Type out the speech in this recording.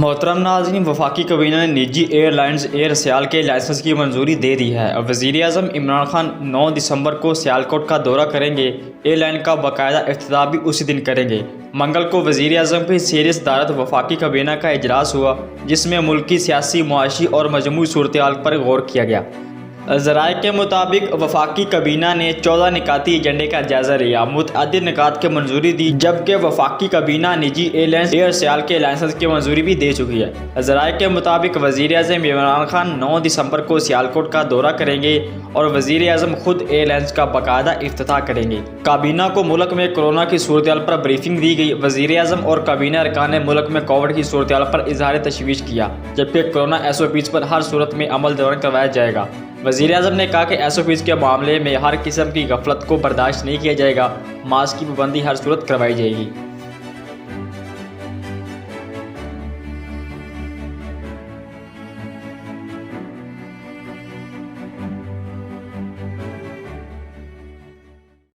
मोहतरम नाज़रीन, वफाकी काबीना ने निजी एयरलाइंस एयर सियाल के लाइसेंस की मंजूरी दे दी है। वज़ीर-ए-आज़म इमरान खान 9 दिसंबर को सियालकोट का दौरा करेंगे। एयरलाइन का बाकायदा इफ्तिताह भी उसी दिन करेंगे। मंगल को वज़ीर-ए-आज़म की ज़ेर सदारत वफाकी काबीना का इजलास हुआ, जिसमें मुल्की सियासी, मुआशी और मजमूई सूरत-ए-हाल पर गौर किया गया। ज़राए के मुताबिक वफाकी काबीना ने 14 निकाती एजेंडे का जायजा लिया, मुतअद्दिद निकात की मंजूरी दी, जबकि वफाकी काबीना निजी एयरलाइंस एयर सियाल के लाइसेंस की मंजूरी भी दे चुकी है। ज़राए के मुताबिक वज़ीर-ए-आज़म इमरान खान 9 दिसंबर को सियालकोट का दौरा करेंगे और वज़ीर-ए-आज़म खुद एयरलाइंस का बाकायदा इफ्तिताह करेंगे। काबीना को मुल्क में कोरोना की सूरत-ए-हाल पर ब्रीफिंग दी गई। वज़ीर-ए-आज़म और काबीना अरकान ने मुल्क में कोविड की सूरत-ए-हाल पर इजहार तशवीश किया, जबकि कोरोना SOPs पर हर सूरत में अमल दौरान करवाया जाएगा। वज़ीर-ए-आज़म ने कहा कि SOPs के मामले में हर किस्म की गफलत को बर्दाश्त नहीं किया जाएगा। मास्क की पाबंदी हर सूरत करवाई जाएगी।